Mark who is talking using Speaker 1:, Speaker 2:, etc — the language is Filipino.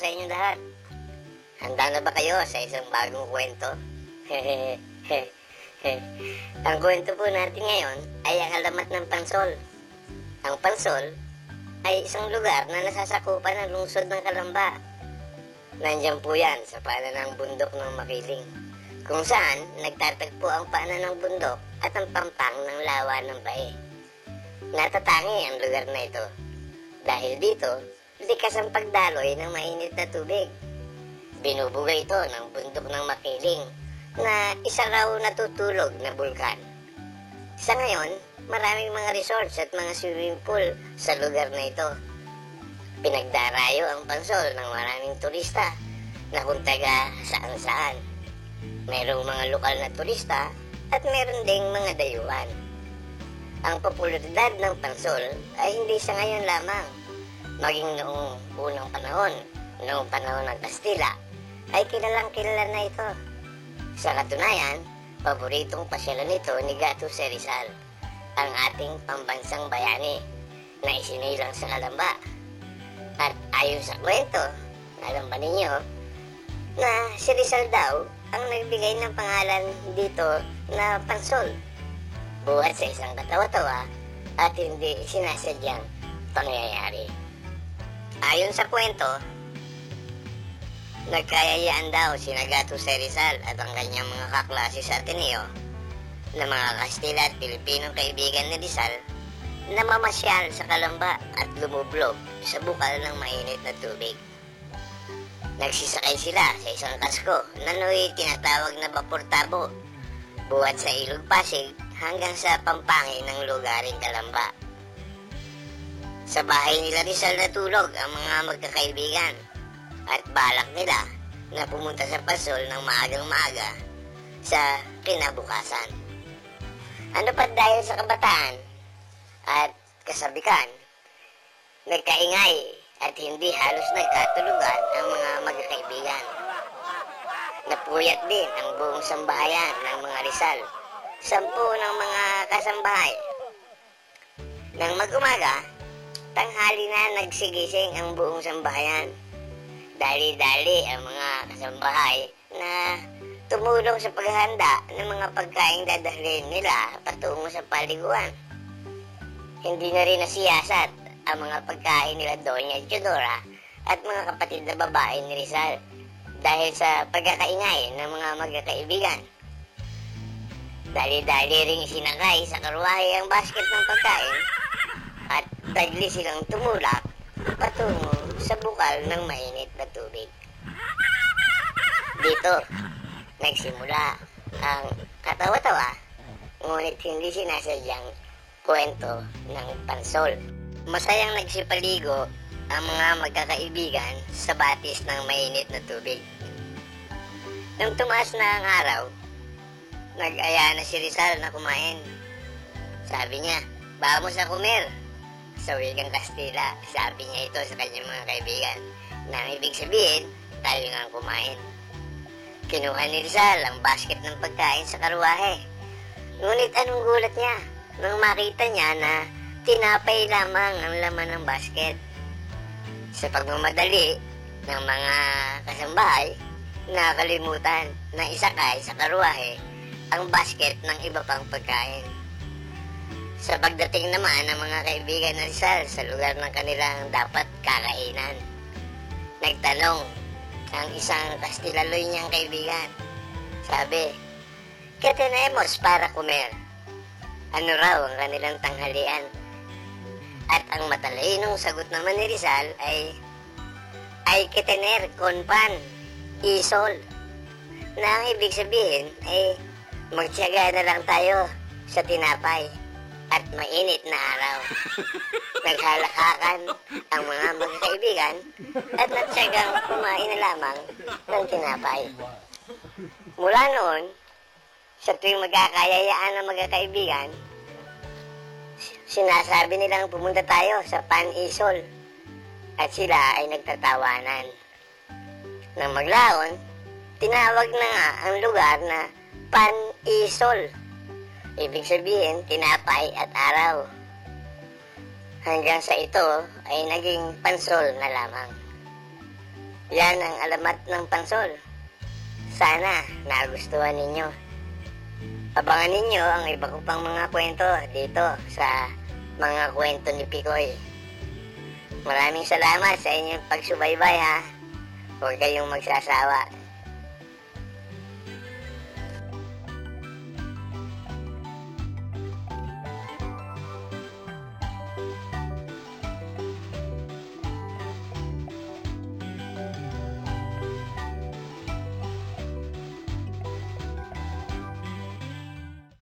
Speaker 1: sa inyo lahat. Handa na ba kayo sa isang bagong kwento? Ang kwento po natin ngayon ay ang alamat ng Pansol. Ang Pansol ay isang lugar na nasasakupan ng lungsod ng Calamba. Nandiyan po yan sa paanan ng bundok ng Makiling, kung saan nagtatagpo ang paanan ng bundok at ang pampang ng lawa ng bae. Natatangi ang lugar na ito dahil dito likas ang pagdaloy ng mainit na tubig. Binubugay ito ng bundok ng Makiling na isa raw natutulog na bulkan. Sa ngayon, maraming mga resorts at mga swimming pool sa lugar na ito. Pinagdarayo ang Pansol ng maraming turista na kung taga saan-saan. Mayroong mga lokal na turista at meron ding mga dayuhan. Ang popularidad ng Pansol ay hindi sa ngayon lamang. Maging noong unang panahon, noong panahon ng Kastila, ay kilalang kilala na ito. Sa katunayan, paboritong pasyalan nito ni Gato C. Rizal, ang ating pambansang bayani na isinilang sa Calamba. At ayon sa kwento, alam ba ninyo na si Rizal daw ang nagbigay ng pangalan dito na Pansol, buhat sa isang katawa-tawa at hindi sinasadyang pangyayari. Ayon sa kwento, nagkayayaan daw si Gato C. Rizal at ang kanyang mga kaklase sa Ateneo na mga Kastila at Pilipinong kaibigan ni Rizal na mamasyal sa Calamba at lumublog sa bukal ng mainit na tubig. Nagsisakay sila sa isang kasko na noy tinatawag na Bapor-Tabo, buhat sa Ilog Pasig hanggang sa pampangin ng lugaring Calamba. Sa bahay nila Rizal natulog ang mga magkakaibigan at balak nila na pumunta sa Pansol ng maagang maaga sa kinabukasan. Ano pa dahil sa kabataan at kasabikan, nagkaingay at hindi halos nagkatulugan ang mga magkakaibigan. Napuyat din ang buong sambahayan ng mga Rizal, 10 ng mga kasambahay. Nang mag-umaga, tanghali na nagsigising ang buong sambahayan. Dali-dali ang mga kasambahay na tumulong sa paghahanda ng mga pagkain dadalhin nila patungo sa paliguan. Hindi na rin nasiyasat ang mga pagkain nila Doña Teodora at mga kapatid na babae ni Rizal dahil sa pagkakaingay ng mga magkakaibigan. Dali-dali ring isinakay sa karwahe ang basket ng pagkain at tagli silang tumulak patungo sa bukal ng mainit na tubig. Dito, nagsimula ang katawa-tawa, ngunit hindi sinasadyang kwento ng Pansol. Masayang nagsipaligo ang mga magkakaibigan sa batis ng mainit na tubig. Nang tumaas na ang araw, nag-aya na si Rizal na kumain. Sabi niya, "Vamos a comer." Sa wikang Kastila, sabi niya ito sa kanyang mga kaibigan, na ang ibig sabihin, tayo nga kumain. Kinuha ni Rizal ang basket ng pagkain sa karwahe. Ngunit anong gulat niya nang makita niya na tinapay lamang ang laman ng basket. Sa pagmamadali ng mga kasambahay, nakalimutan na isakay sa karwahe ang basket ng iba pang pagkain. Sa pagdating naman ng mga kaibigan ng Rizal sa lugar ng kanilang dapat kakainan, nagtanong ang isang Kastilaloy niyang kaibigan. Sabi, "¿Qué tenemos para comer?" Ano raw ang kanilang tanghalian? At ang matalinong sagot naman ni Rizal ay, "Hay que tener con pan y sol." Na ang ibig sabihin ay magtiyaga na lang tayo sa tinapay at mainit na araw. Naghalakakan ang mga magkaibigan at nagtiyagang kumain na lamang ng tinapay. Mula noon, sa tuwing magkakayayaan ng magkakaibigan, sinasabi nilang pumunta tayo sa Pan Isol at sila ay nagtatawanan. Nang maglaon, tinawag na nga ang lugar na Pan Isol. Ibig sabihin, tinapay at araw. Hanggang sa ito ay naging Pansol na lamang. Yan ang alamat ng Pansol. Sana nagustuhan ninyo. Abangan ninyo ang iba ko pang mga kwento dito sa mga kwento ni Picoy. Maraming salamat sa inyong pagsubaybay ha. Huwag kayong magsasawa.